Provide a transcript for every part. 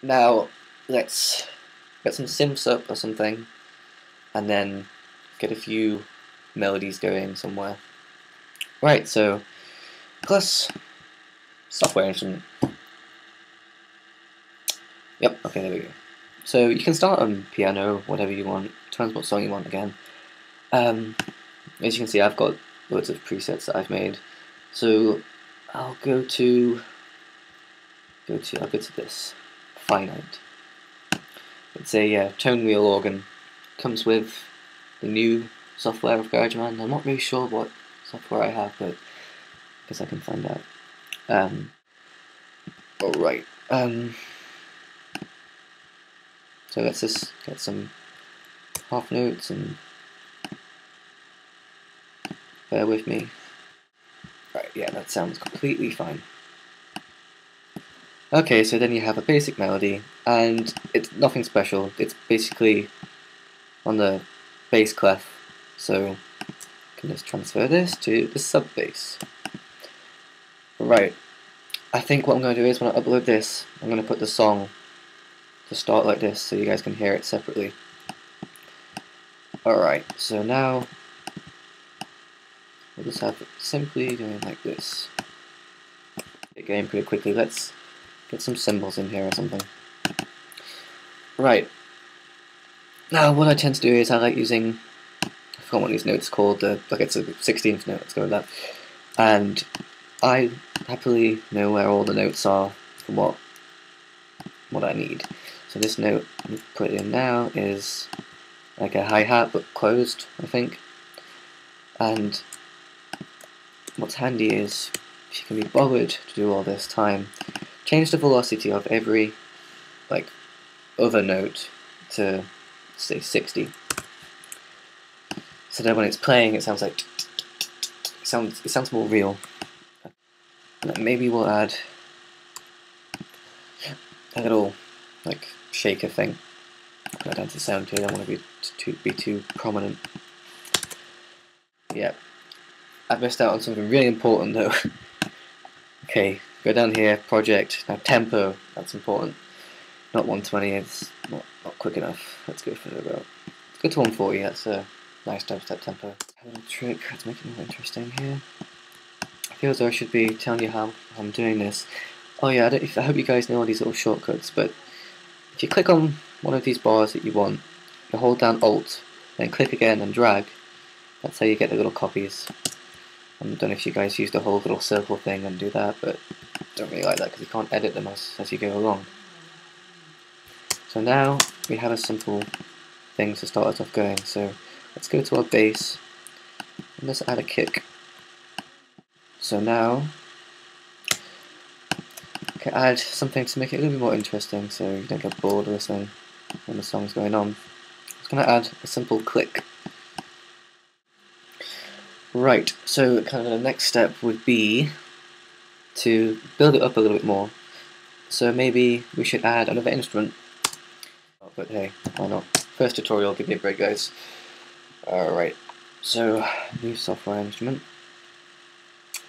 Now let's get some synths up or something, and then get a few melodies going somewhere. Right, so plus software instrument. Yep, okay, there we go. So you can start on piano, whatever you want, depends what song you want again. As you can see, I've got loads of presets that I've made. So I'll go to this finite. It's a tone wheel organ. Comes with the new software of GarageBand. I'm not really sure what software I have, but I guess I can find out. Alright. So let's just get some half notes and bear with me. Right, yeah, that sounds completely fine. Okay, so then you have a basic melody, and it's nothing special. It's basically on the bass clef. So I can just transfer this to the sub bass. Right. I think what I'm going to do is when I upload this, I'm going to put the song to start like this so you guys can hear it separately. Alright, so now we'll just have it simply going like this. Get going pretty quickly. Let's get some cymbals in here or something. Right. Now what I tend to do is I like using, I forgot what these notes are called, like it's a 16th note, let's go with that. And I happily know where all the notes are for what I need. So this note I'm putting in now is like a hi-hat but closed, I think. And what's handy is if you can be bothered to do all this time, change the velocity of every like other note to say 60. So that when it's playing it sounds like it sounds more real. And then maybe we'll add a little like shaker thing. Go down to sound too, I don't want to be too prominent. Yeah. I've missed out on something really important though. Okay, go down here, project, now tempo, that's important. Not 120, it's not quick enough. Let's go for about, let's go to 140, that's a nice dubstep tempo. A little trick to make it more interesting here. I feel as though I should be telling you how I'm doing this. Oh yeah, I hope you guys know all these little shortcuts, but if you click on one of these bars that you want, you hold down Alt, then click again and drag. That's how you get the little copies. I don't know if you guys use the whole little circle thing and do that, but I don't really like that because you can't edit them as you go along. So now we have a simple thing to start us off going. So let's go to our bass and let's add a kick. So now I can add something to make it a little bit more interesting so you don't get bored listening when the song's going on. I'm just going to add a simple click. Right, so kind of the next step would be to build it up a little bit more. So maybe we should add another instrument. Oh, but hey, why not? First tutorial, give me a break, guys. Alright, so new software instrument.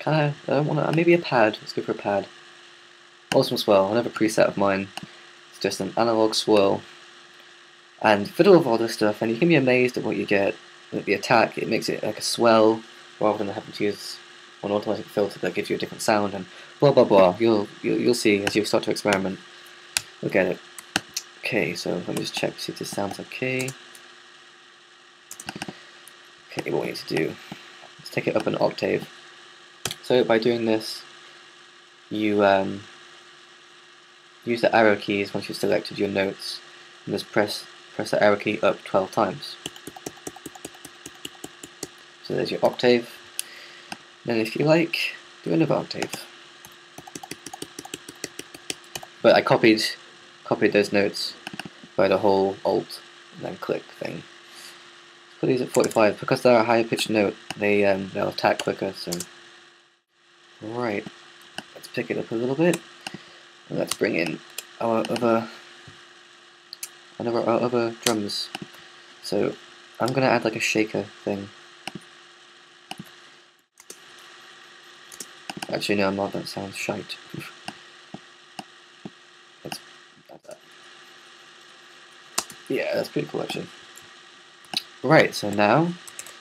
I don't want to, maybe a pad. Let's go for a pad. Awesome swirl, another preset of mine. It's just an analog swirl. And fiddle with all this stuff, and you can be amazed at what you get. With the attack, it makes it like a swell rather than having to use an automatic filter that gives you a different sound and blah blah blah. You'll see as you start to experiment. Look at it. Okay, so let me just check to see if this sounds okay. Okay, what we need to do, let's take it up an octave. So by doing this, you use the arrow keys once you've selected your notes, and just press the arrow key up 12 times. So there's your octave. Then if you like, do another octave. But I copied those notes by the whole Alt and then click thing. Put these at 45 because they're a higher pitched note. They'll attack quicker. So right, let's pick it up a little bit and let's bring in our other drums. So I'm gonna add like a shaker thing. Actually, no, I'm not. That sounds shite. Let's add that. Yeah, that's pretty cool actually. Right, so now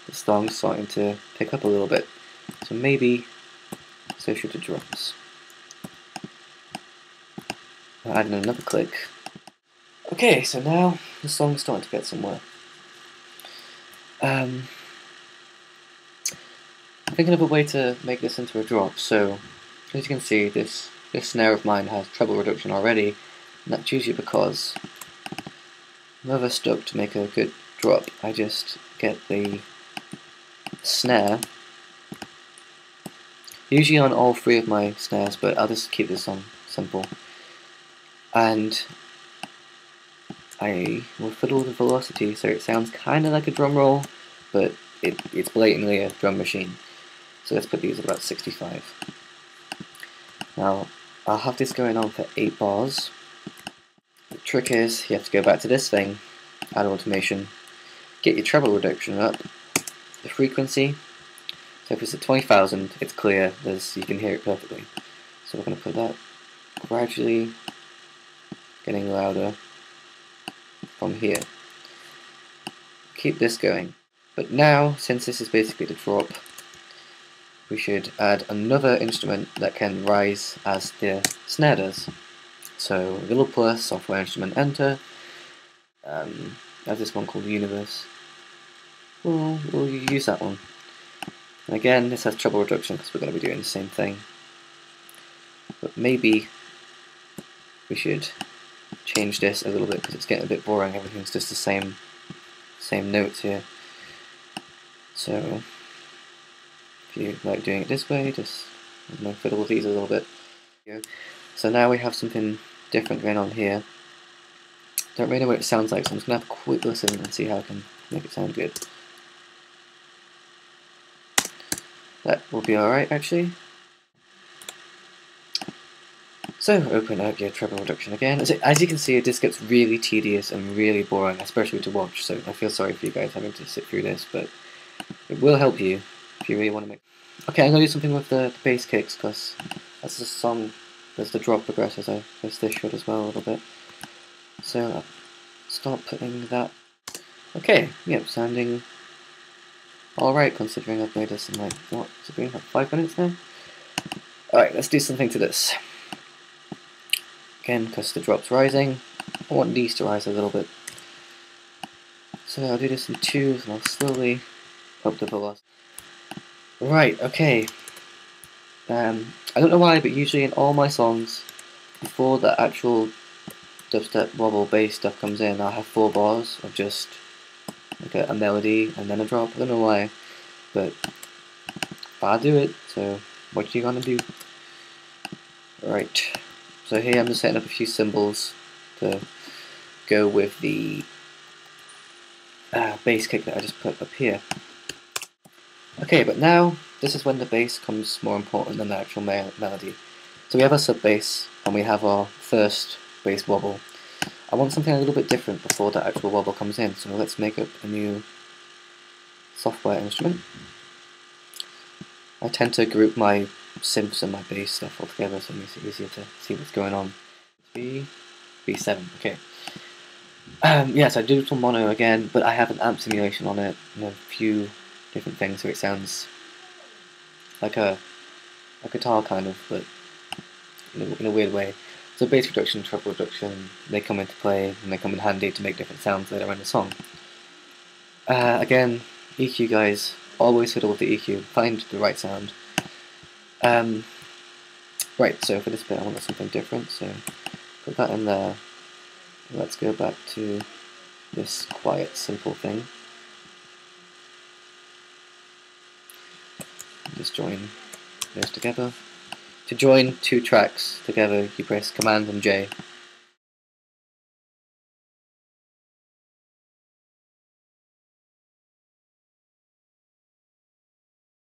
the song's starting to pick up a little bit. So maybe so should the drums. I'll add in another click. Okay, so now the song's starting to get somewhere. I'm thinking of a way to make this into a drop. So as you can see, this snare of mine has treble reduction already, and that's usually because whenever stuck to make a good drop, I just get the snare, usually on all three of my snares, but I'll just keep this on simple, and I will fiddle the velocity so it sounds kind of like a drum roll, but it's blatantly a drum machine. So let's put these at about 65. Now I'll have this going on for 8 bars. The trick is you have to go back to this thing, add automation, get your treble reduction up, the frequency. So if it's at 20,000, it's clear, you can hear it perfectly. So we're going to put that gradually getting louder from here. Keep this going. But now, since this is basically the drop, we should add another instrument that can rise as the snare does. So a little plus, software instrument enter. I have this one called Universe. We'll use that one. And again, this has treble reduction because we're going to be doing the same thing. But maybe we should change this a little bit because it's getting a bit boring. Everything's just the same notes here. So if you like doing it this way, just fiddle with these a little bit. So now we have something different going on here. Don't really know what it sounds like, so I'm just going to have a quick listen and see how I can make it sound good. That will be alright actually. So open up your treble reduction again. As you can see, this gets really tedious and really boring, especially to watch, so I feel sorry for you guys having to sit through this, but it will help you if you really want to make... Okay, I'm going to do something with the bass kicks, because as the song, as the drop progresses, I guess this should as well a little bit. So I'll start putting that... Okay, yep, sounding alright considering I've made this in like, what, has it been like 5 minutes now? Alright, let's do something to this. Again, because the drop's rising, I want these to rise a little bit. So I'll do this in 2s and I'll slowly up the velocity. Right, okay. I don't know why, but usually in all my songs, before the actual dubstep wobble bass stuff comes in, I'll have 4 bars of just like a melody and then a drop. I don't know why, but I'll do it, so what you gonna do? Right. So here I'm just setting up a few cymbals to go with the bass kick that I just put up here. Okay, but now this is when the bass becomes more important than the actual melody. So we have our sub bass and we have our first bass wobble. I want something a little bit different before the actual wobble comes in, so let's make up a new software instrument. I tend to group my synths and my bass stuff all together so it makes it easier to see what's going on. B7, okay. Yes, I do digital mono again, but I have an amp simulation on it and a few different things, so it sounds like a guitar kind of, but in a weird way. So bass reduction, treble reduction, they come into play and they come in handy to make different sounds later in the song. Again, EQ guys, always fiddle with the EQ, find the right sound. Right, so for this bit I want something different, so put that in there. Let's go back to this quiet, simple thing. Just join those together. To join 2 tracks together, you press Command and J.